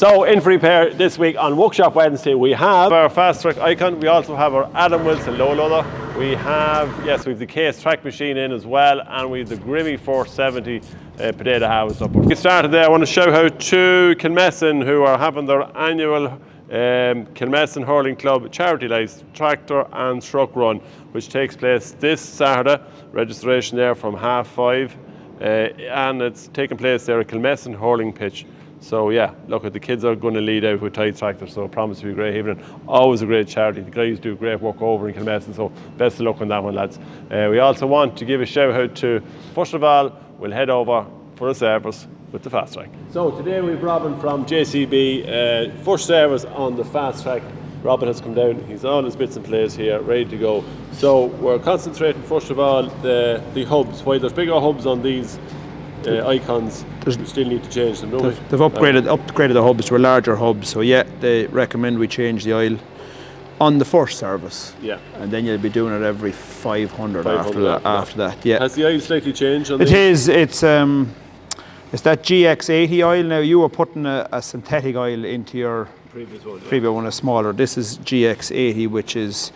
So in for repair this week on Workshop Wednesday, we have our Fastrac Icon. We also have our Adam Wilson low loader. We have, yes, we have the case track machine in as well, and we have the Grimme 470 potato harvester. But we started there. I want to shout out to Kilmessan, who are having their annual Kilmessan Hurling Club Charity Lights Tractor and Truck Run, which takes place this Saturday. Registration there from 5:30, and it's taking place there at Kilmessan Hurling Pitch. So yeah, look, the kids are going to lead out with Tide Tractor, so it promises to be a great evening. Always a great charity. The guys do great work over in Kilmessan, so best of luck on that one, lads. We also want to give a shout out to, first of all, we'll head over for a service with the Fastrac. So today we've Robin from JCB, first service on the Fastrac. Robin has come down, he's all his bits in place here, ready to go. So we're concentrating first of all the hubs. While there's bigger hubs on these icons, we still need to change them, don't we? They've upgraded the hubs to a larger hub, so yeah, they recommend we change the oil on the first service. Yeah. And then you'll be doing it every 500 after that. Yeah. Has the oil slightly changed on it is, it's that GX80 oil. Now you were putting a synthetic oil into your previous one, a smaller. This is GX80, which is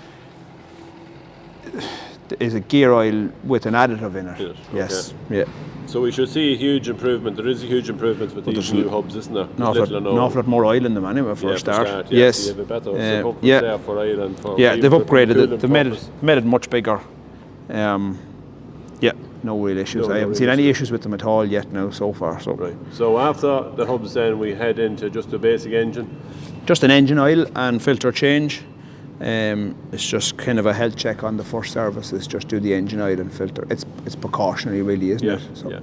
a gear oil with an additive in it. Yes. Okay. Yeah. So we should see a huge improvement. There is a huge improvement with these new hubs, isn't there? An awful lot more oil in them anyway for a start. Yes. So you have a better there for oil and for they've upgraded it. They've made it much bigger. Yeah, no real issues. I haven't seen any issues with them at all yet now so far. So right. So after the hubs, then we head into just a basic engine. Just an engine oil and filter change. It's just kind of a health check on the first service. Is just do the engine oil and filter. It's precautionary, really, isn't it? So. Yeah.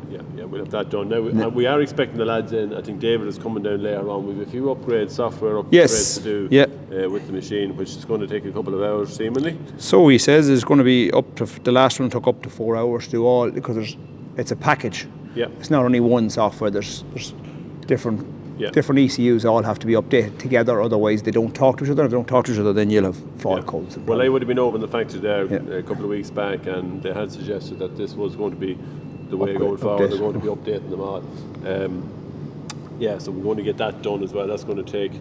We'll have that done now. We are expecting the lads in. I think David is coming down later on. We have a few software upgrades to do with the machine, which is going to take a couple of hours, seemingly. So he says it's going to be up to the last one took up to 4 hours to do all because it's a package. Yeah. It's not only one software. There's different ECUs all have to be updated together, otherwise they don't talk to each other. If they don't talk to each other, then you'll have fault codes. Well, I would have been over in the factory there a couple of weeks back, and they had suggested that this was going to be the way going forward. They're going to be updating them all. So we're going to get that done as well. That's going to take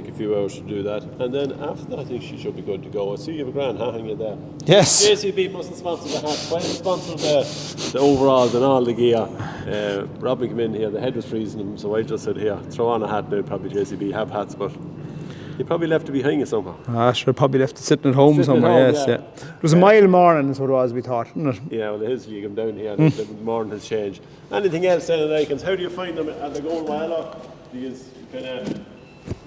a few hours to do that, and then after that I think she should be good to go. I see you have a grand hat hanging there. Yes. JCB mustn't sponsor the hat. Why sponsor the overalls and all the gear? Robin came in here, the head was freezing him, so I just said, here, throw on a hat now. Probably JCB have hats, but he probably left it behind you somehow. I should have probably left it sitting at home somewhere. Yes. It was a mild morning, is what it was, we thought, wasn't it? Yeah, well, it is. You come down here, the morning has changed. Anything else then in Icons? How do you find them? Are they going well, or do you kind of...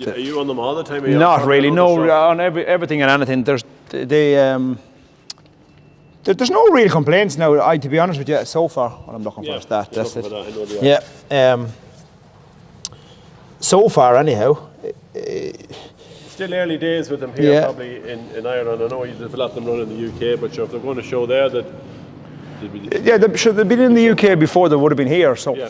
Are you on them all the time? Not really, no. On everything and anything, there's no real complaints now. To be honest with you, so far, what I'm looking for is that. That's it. So far, anyhow. Still early days with them here, probably in Ireland. I know there's a lot of them running in the UK, but sure, if they're going to show there that. They've been in the UK before they would have been here. So. Yeah.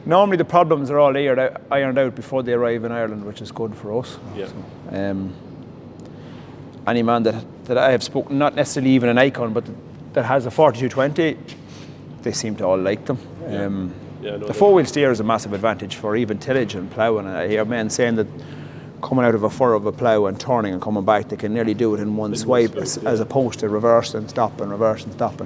Normally the problems are all ironed out before they arrive in Ireland, which is good for us. Yeah. So, any man that I have spoken, not necessarily even an Icon, but that has a 4220, they seem to all like them. The four-wheel steer is a massive advantage for even tillage and ploughing. I hear men saying that coming out of a furrow of a plough and turning and coming back, they can nearly do it in one swipe as opposed to reverse and stop and reverse and stop.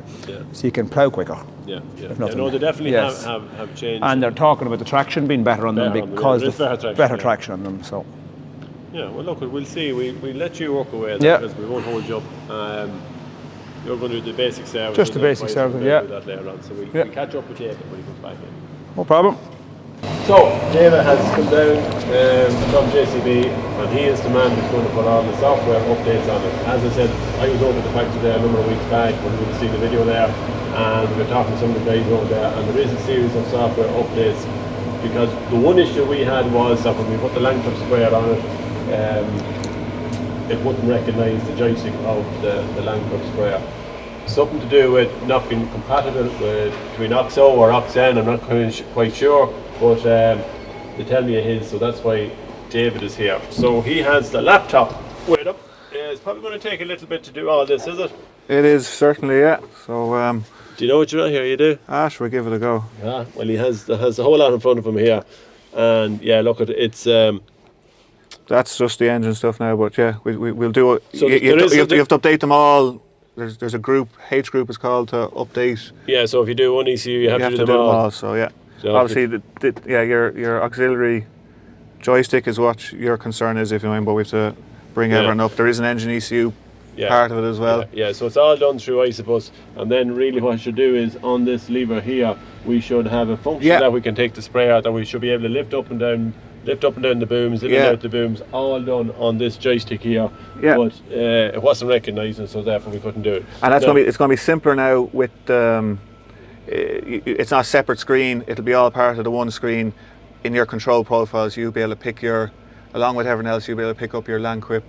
So you can plough quicker. Yeah. No, they definitely have changed. And they're talking about the traction being better on them because there's better traction on them. So. Yeah, well look, we'll see. We'll let you walk away because we won't hold you up. You're going to do the basic service. Just the basic service, yeah. Do that later on. So we'll catch up with David when he comes back in. No problem. So, David has come down from JCB, and he is the man who's going to put all the software updates on it. As I said, I was over at the factory there a number of weeks back when we would see the video there, and we were talking to some of the guys over there, and there is a series of software updates, because the one issue we had was that when we put the Langford square on it, it wouldn't recognise the joystick of the Langford square. Something to do with not being compatible between OXO or OXN, I'm not quite sure. But they tell me it is, so that's why David is here. So he has the laptop with him. It's probably going to take a little bit to do all this, is it? It is, certainly, yeah. So, do you know what you're on here? You do? Shall we give it a go? Yeah, well, he has a whole lot in front of him here. And yeah, look, it's That's just the engine stuff now, but yeah, we'll do it. So You have to update them all. There's a group, H group is called, to update. Yeah, so if you do one ECU, you have to do them all. So yeah, so obviously, your auxiliary joystick is what your concern is, if you mind, but we have to bring everyone up. There is an engine ECU part of it as well. Yeah, so it's all done through Isopus, and then really what I should do is on this lever here, we should have a function that we can take the sprayer, that we should be able to lift up and down the booms, in and out the booms, all done on this joystick here. Yeah. But it wasn't recognising, so therefore we couldn't do it. And that's it's going to be simpler now with it's not a separate screen. It'll be all part of the one screen. In your control profiles, you'll be able to pick along with everyone else, you'll be able to pick up your LandQuip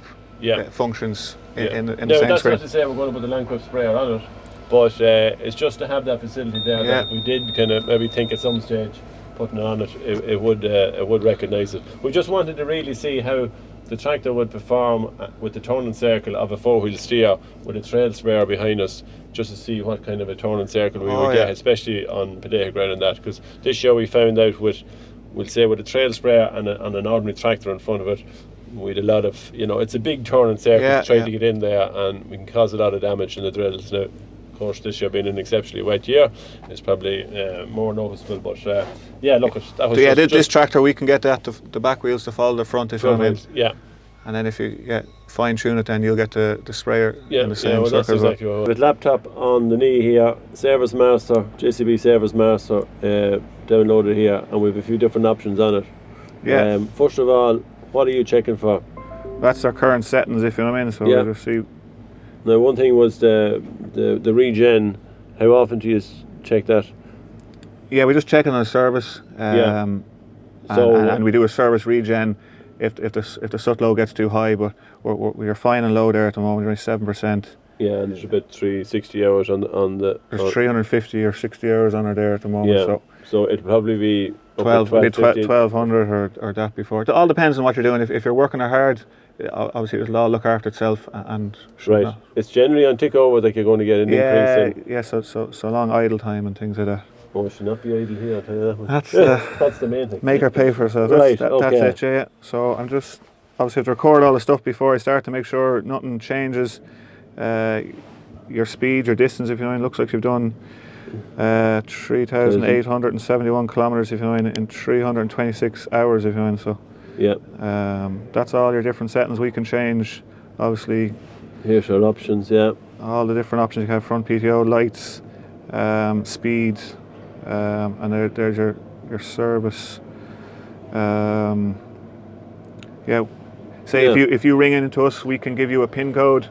functions in the same screen. That's not to say we're going to put the LandQuip sprayer on it, but it's just to have that facility there that we did kind of maybe think at some stage putting it on it would recognise it. We just wanted to really see how the tractor would perform with the turning circle of a 4-wheel steer with a trail sprayer behind us, just to see what kind of a turning circle we would get, especially on potato ground and that. Because this year we found out with a trail sprayer and an ordinary tractor in front of it, we had a lot of, it's a big turning circle trying to get in there, and we can cause a lot of damage in the drills. Now, of course, this year being an exceptionally wet year, it's probably more noticeable, but look, that was this tractor, we can get the back wheels to follow the front, if you know what I mean. Yeah. And then if you fine tune it, then you'll get the sprayer in the same circle. That's exactly what. With laptop on the knee here, Service Master, JCB Service Master downloaded here, and we have a few different options on it. Yeah. First of all, what are you checking for? That's our current settings, if you know what I mean. So we'll just see. Now, one thing was the regen. How often do you check that? Yeah, we just check it on a service. And we do a service regen if the sut low gets too high, but we're fine and low there at the moment. We're only 7%. Yeah, and there's about 360 hours on the. There's 350 or 60 hours on her there at the moment. Yeah. So it'll probably be 1200 or that before. It all depends on what you're doing. If you're working hard, obviously it'll all look after itself and right. It's generally on tick over that you're going to get an increase in. Yeah. So long idle time and things like that. Oh, it should not be idle here, I'll tell you that one. That's the main thing. Make her pay for herself. Right, that's it, yeah. So I'm just obviously have to record all the stuff before I start to make sure nothing changes. Your speed, your distance, if you know, it looks like you've done 3,871 kilometres, if you know, in 326 hours, if you know. So that's all your different settings we can change. Obviously, here's your options. All the different options you have: front PTO, lights, speed, and there's your service. Say if you ring into us, we can give you a PIN code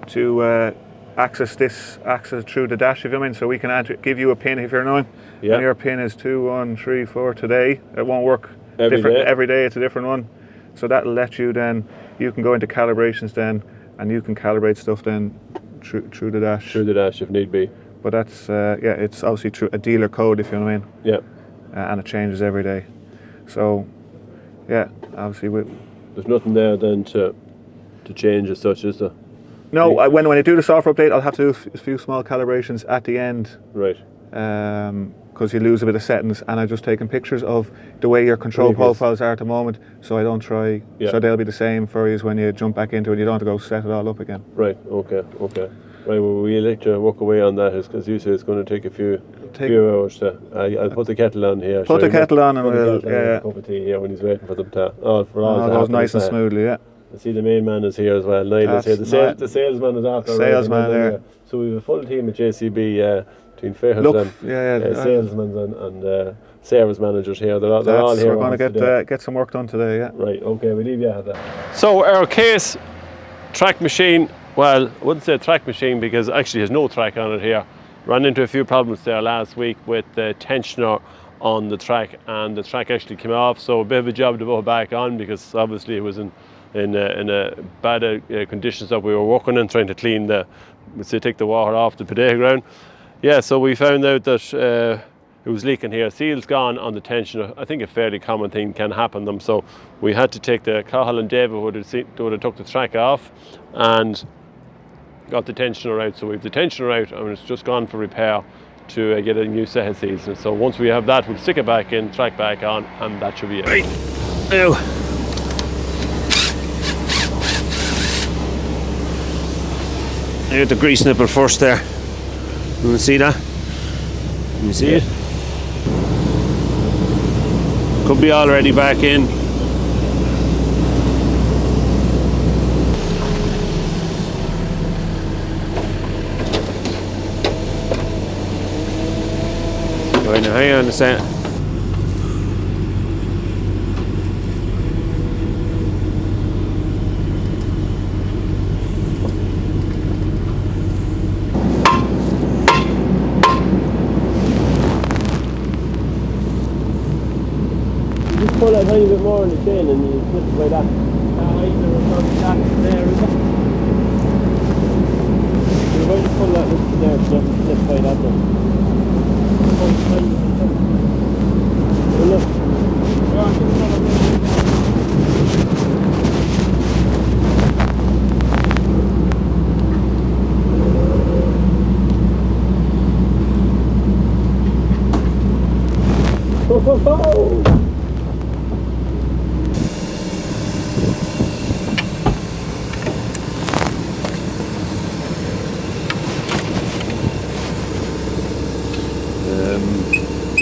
to access through the dash, if you mean. So we can give you a PIN if you're knowing. And your PIN is 2134 today. It won't work every day. It's a different one. So that'll let you then. You can go into calibrations then, and you can calibrate stuff then through the dash. Through the dash if need be. But that's it's obviously through a dealer code, if you know what I mean. Yeah. And it changes every day. So obviously there's nothing there then to change as such, is there? No, when I do the software update, I'll have to do a few small calibrations at the end. Right. Because you lose a bit of settings, and I've just taken pictures of the way your control profiles are at the moment, so I don't try. So they'll be the same for you when you jump back into it. You don't have to go set it all up again. Right. Okay. Right. Well, we let you walk away on that, because you say it's going to take a few hours. I'll put the kettle on here. Put the kettle on, and we'll a cup of tea here when he's waiting for them to. It goes nice and smoothly. Yeah. I see the main man is here as well. Niall is here. The salesman is after. Salesman there. So we have a full team at JCB between Fairhouse and salesmen and service managers here. They're all here. We're going to get some work done today. Yeah. Right. Okay. We leave you at that. So our case track machine. Well, I wouldn't say track machine because actually there's no track on it here. Ran into a few problems there last week with the tensioner on the track, and the track actually came off. So a bit of a job to put it back on, because obviously it was in bad conditions that we were working in, trying to clean take the water off the potato ground. So we found out that it was leaking here. Seal's gone on the tensioner. I think a fairly common thing can happen them. So we had to take the Cahill and David would have took the track off and got the tensioner out. So we've the tensioner out, and it's just gone for repair to get a new set of seals. And so once we have that, we'll stick it back in, track back on, and that should be it. Right. Now, I got the grease nipple first there. You see that? Can you see it? Could be already back in. Right, now hang on a second. Just pull a tiny bit more on the chain and you slip it like that. There, is it? You're going to pull that there, slip by that one.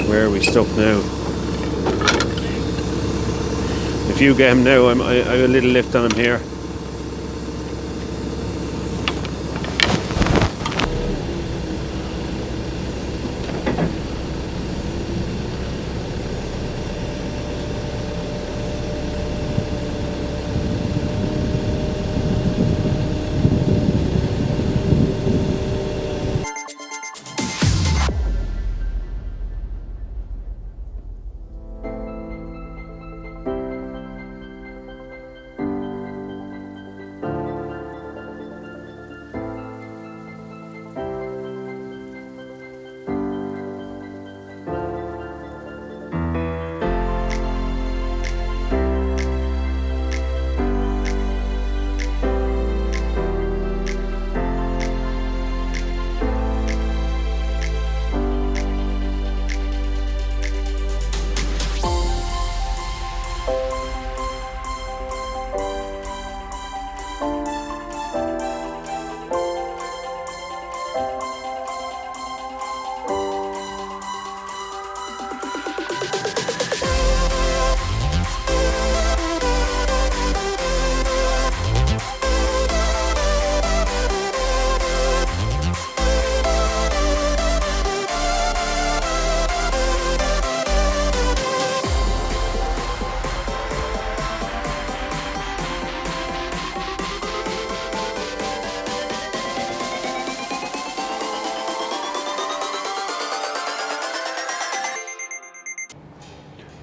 Where are we stuck now? If you get him now, I have a little lift on him here.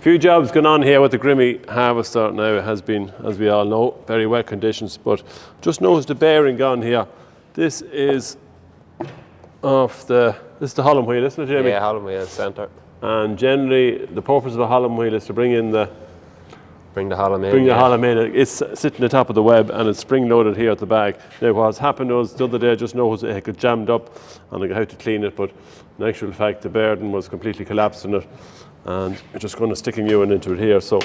Few jobs going on here with the Grimme Harvester now. It has been, as we all know, very wet conditions, but just notice the bearing gone here. This is off the Holland wheel, isn't it, Jamie? Yeah, Holland wheel centre. And generally the purpose of a Holland wheel is to bring the Holland in. It's sitting on the top of the web and it's spring loaded here at the back. Now what's happened was the other day I just noticed it got jammed up and I had to clean it, but in actual fact the bearing was completely collapsed in it. And we're just going to stick a new one into it here. So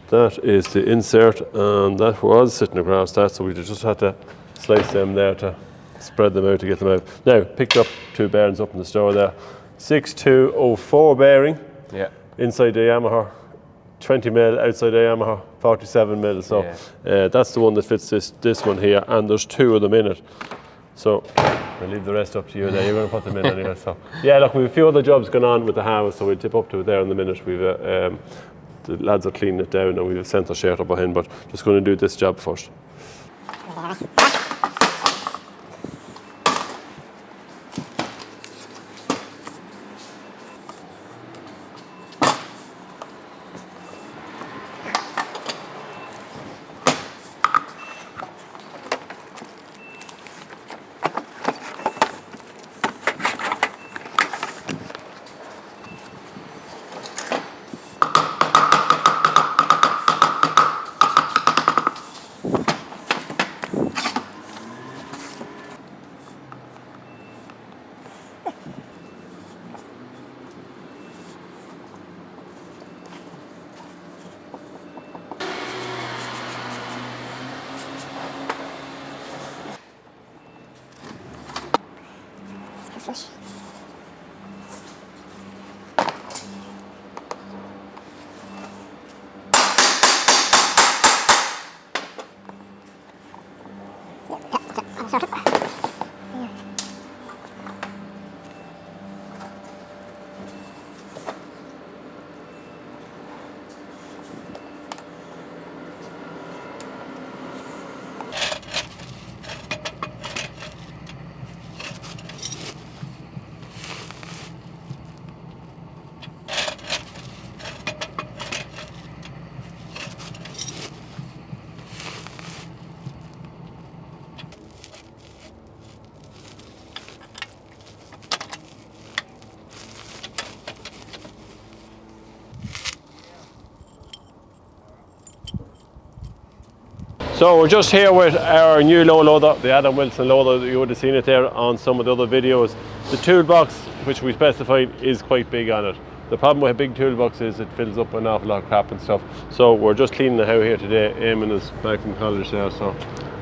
that is the insert, and that was sitting across that, so we just had to slice them there to spread them out to get them out. Now, picked up two bearings up in the store there. 6204 bearing, yeah, inside the Yamaha, 20mm outside the Yamaha, 47mm. So that's the one that fits this one here, and there's two of them in it. So I'll leave the rest up to you there. You're going to put them in anyway. So yeah, look, we've a few other jobs going on with the house, so we'll tip up to it there in a minute. We've the lads are cleaning it down and we've sent the shirt up behind, but just going to do this job first. So we're just here with our new low loader, the Adam Wilson loader. You would have seen it there on some of the other videos. The toolbox, which we specified, is quite big on it. The problem with a big toolbox is it fills up an awful lot of crap and stuff. So we're just cleaning the house here today. Eamon is back from college there, so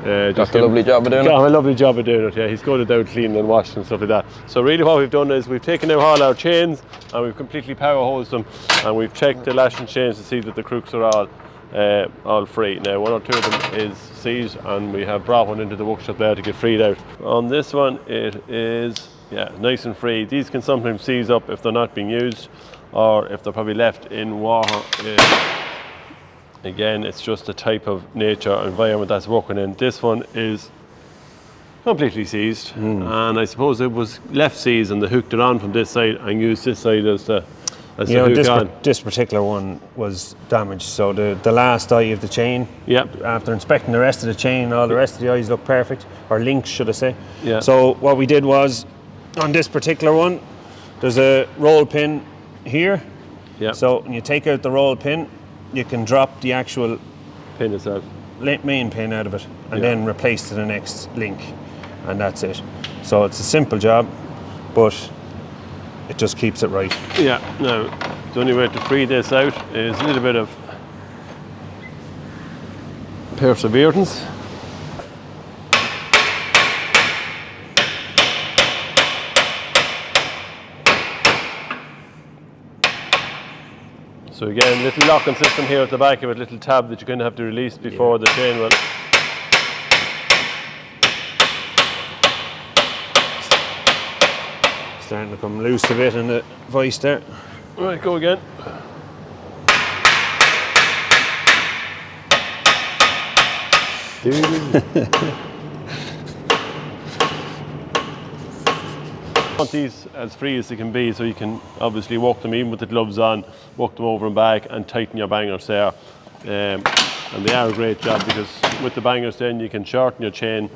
got a lovely job of doing it. Got a lovely job of doing it, yeah. He's good at out cleaning and washing and stuff like that. So really what we've done is we've taken out all our chains and we've completely power hosed them, and we've checked the lashing chains to see that the crooks are all free. Now one or two of them is seized, and we have brought one into the workshop there to get freed out. On this one it is nice and free. These can sometimes seize up if they're not being used, or if they're probably left in water. Again, it's just the type of nature environment that's working in. This one is completely seized, and I suppose it was left seized and they hooked it on from this side and used this side as the hook on. This particular one was damaged, so the last eye of the chain, after inspecting the rest of the chain, all the rest of the eyes look perfect, or links should I say. So what we did was, on this particular one, there's a roll pin here. So when you take out the roll pin, you can drop the actual pin itself, main pin out of it, and then replace to the next link, and that's it. So it's a simple job, but it just keeps it right. Now the only way to free this out is a little bit of perseverance. So again, little locking system here at the back of it, little tab that you're going to have to release before the chain will. Starting to come loose a bit in the vice there. Right, go again. Want these as free as they can be, so you can obviously walk them even with the gloves on, walk them over and back and tighten your bangers there. And they are a great job, because with the bangers then you can shorten your chain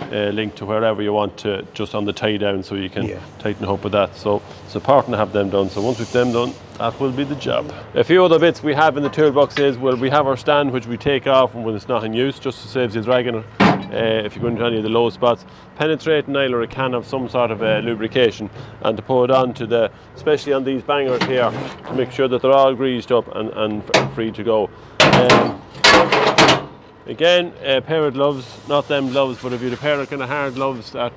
link to wherever you want to, just on the tie down, so you can tighten up with that. So it's important to have them done. So once we've them done, that will be the job. A few other bits we have in the toolbox is, well, we have our stand which we take off when it's not in use, just to save you dragging it. If you go into any of the low spots, penetrating oil or a can of some sort of lubrication, and to put it on to the, especially on these bangers here, to make sure that they're all greased up and free to go. Again, a pair of gloves, not them gloves, but if you have a pair of kind of hard gloves, that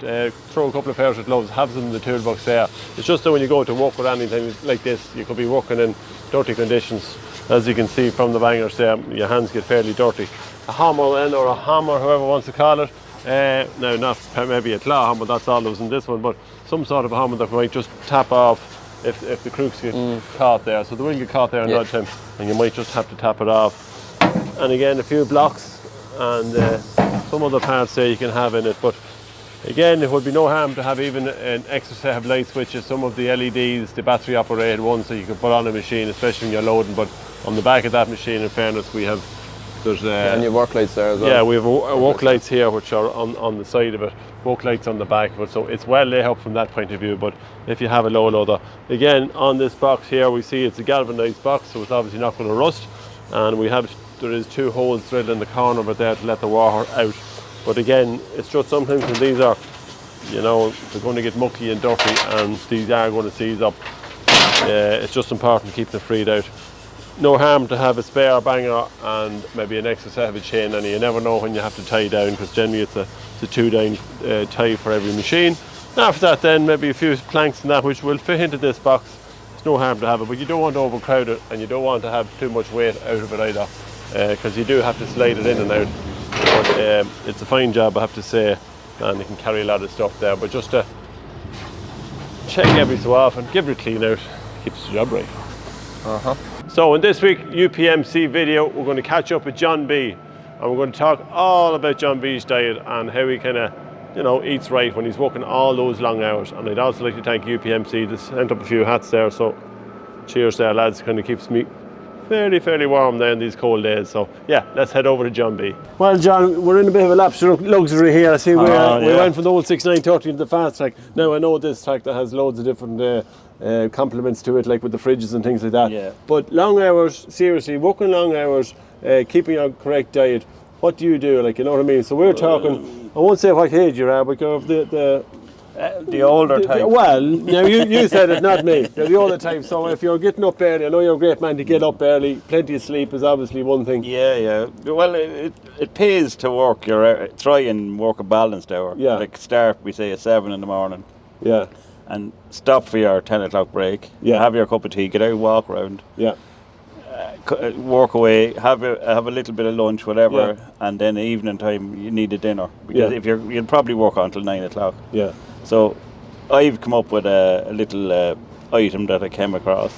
throw a couple of pairs of gloves, have them in the toolbox there. It's just that when you go to work with anything like this, you could be working in dirty conditions. As you can see from the bangers there, your hands get fairly dirty. A hammer then, or a hammer, whoever wants to call it. Now, not maybe a claw hammer, that's all that was in this one, but some sort of hammer that might just tap off if the crooks get caught there. So they will get caught there in no time, and you might just have to tap it off. And again, a few blocks and some other parts there you can have in it. But again, it would be no harm to have even an extra set of light switches, some of the LEDs, the battery operated ones that you can put on a machine, especially when you're loading. But on the back of that machine, in fairness, we have, there's and you have work lights there as well. Yeah, we have work lights here which are on the side of it, work lights on the back of it, so it's well lit up from that point of view. But if you have a low loader, again, on this box here we see it's a galvanized box, so it's obviously not going to rust, and there is 2 holes drilled in the corner of it there to let the water out. But again, it's just sometimes when these are, you know, they're going to get mucky and dirty, and these are going to seize up. It's just important to keep them freed out. No harm to have a spare banger and maybe an extra set of a chain, and you never know when you have to tie down, because generally it's a 2-down tie for every machine. After that then, maybe a few planks and that which will fit into this box. It's no harm to have it, but you don't want to overcrowd it, and you don't want to have too much weight out of it either, because you do have to slide it in and out. But it's a fine job, I have to say, and you can carry a lot of stuff there. But just to check every so often, give it a clean out, keeps the job right. So in this week UPMC video, we're going to catch up with John B, and we're going to talk all about John B's diet and how he kind of, you know, eats right when he's working all those long hours. And I'd also like to thank UPMC. They sent up a few hats there, so cheers there, lads. Kind of keeps me fairly warm there in these cold days. So yeah, let's head over to John B. Well, John, we're in a bit of a luxury here. I see we went from the old 6930 to the Fastrac. Now I know this tractor has loads of different complements to it, like with the fridges and things like that. But long hours, seriously, working long hours, keeping your correct diet, what do you do? Like, you know what I mean? So we're talking, I won't say what age you're at, because the older type. Well, now you said it, not me. They're the older type. So if you're getting up early, I know you're a great man to get up early. Plenty of sleep is obviously one thing. Yeah. Well, it pays to work. Try and work a balanced hour. Yeah. Like start, we say, at 7 in the morning. Yeah. And stop for your 10 o'clock break. Yeah. Have your cup of tea. Get out, walk around. Yeah. Work away. Have a little bit of lunch, whatever, and then evening time you need a dinner, because if you'll probably work on till 9 o'clock. Yeah. So I've come up with a little item that I came across,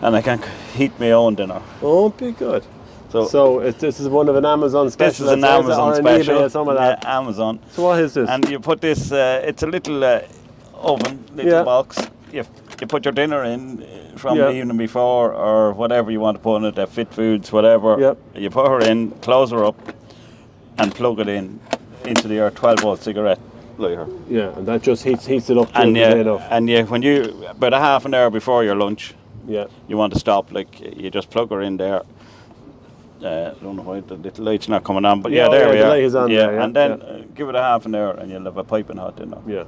and I can heat my own dinner. Oh, be good. So this is one of an Amazon special. This is an Amazon special. Or some of that. Amazon. So what is this? And you put this. It's a little oven, little box. You put your dinner in from the evening before, or whatever you want to put in it, Fit Foods, whatever. Yep. You put her in, close her up, and plug it into your 12-volt cigarette lighter. Yeah, and that just heats it up. And when you about a half an hour before your lunch, you want to stop. Like, you just plug her in there. I don't know why the little light's not coming on, but there we are. The light is on there, and then give it a half an hour, and you'll have a piping hot dinner. Yeah.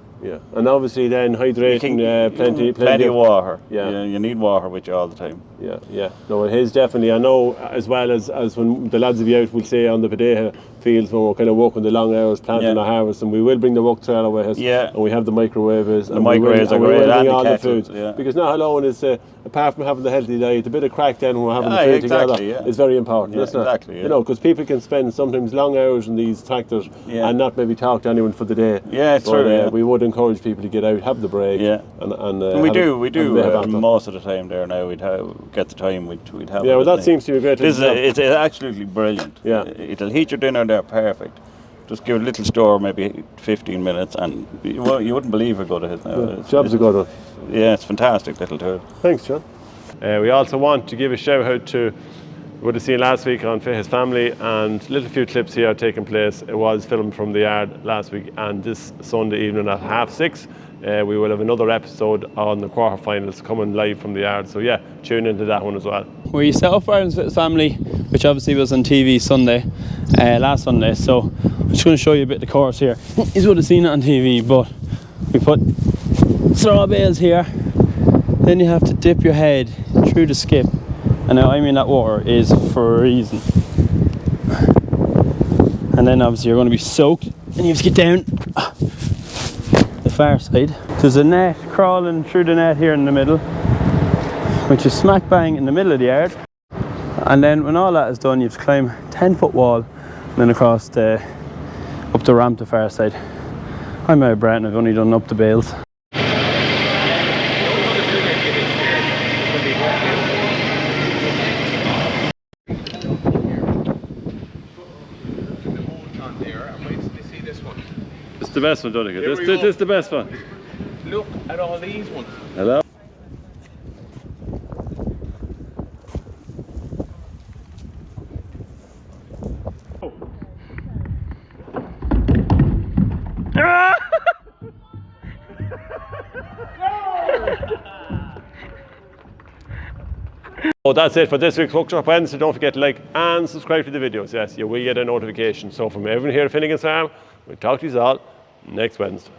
And obviously then hydrating, plenty of water. Yeah. You need water with you all the time. Yeah. No, it is definitely. I know, as well as when the lads will be out, we'll say on the potato fields when we're kind of working the long hours, planting our harvest, and we will bring the work trailer with us. Yeah. And we have the microwaves. The microwaves are great, and all the foods. Because not alone is, apart from having the healthy diet, a bit of crack then when we're having the food together is very important, isn't it? Exactly. You know, because people can spend sometimes long hours in these tractors and not maybe talk to anyone for the day. Yeah, it's true. We would encourage people to get out, have the break. Yeah. And we do most of the time there now. We'd get the time. We'd have. Yeah, well, that seems to be great. It's absolutely brilliant. Yeah. It'll heat your dinner there perfect. Just give it a little stir, maybe 15 minutes, and you wouldn't believe how good it is now. Job's a good one. Yeah, it's fantastic little tool. Thanks, John. We also want to give a shout out to, you would have seen last week on Fittest Family, and little few clips here taking place. It was filmed from the yard last week, and this Sunday evening at 6:30, we will have another episode on the quarterfinals coming live from the yard. So tune into that one as well. We set up Irelands Fittest Family, which obviously was on TV last Sunday. So I'm just going to show you a bit of the course here. You would have seen it on TV, but we put straw bales here. Then you have to dip your head through the skip. And now, that water is freezing. And then obviously you're going to be soaked, and you have to get down the far side. There's a net crawling through the net here in the middle, which is smack bang in the middle of the yard. And then when all that is done, you have to climb a 10-foot wall and then across up the ramp the far side. I'm out of breath and I've only done up the bales. It's the best one, don't you? This is the best one. Look at all these ones. Hello? Oh, that's it for this week's Workshop Wednesday. Don't forget to like and subscribe to the videos. Yes, you will get a notification. So from everyone here at Finnegan's Farm, we'll talk to you all next Wednesday.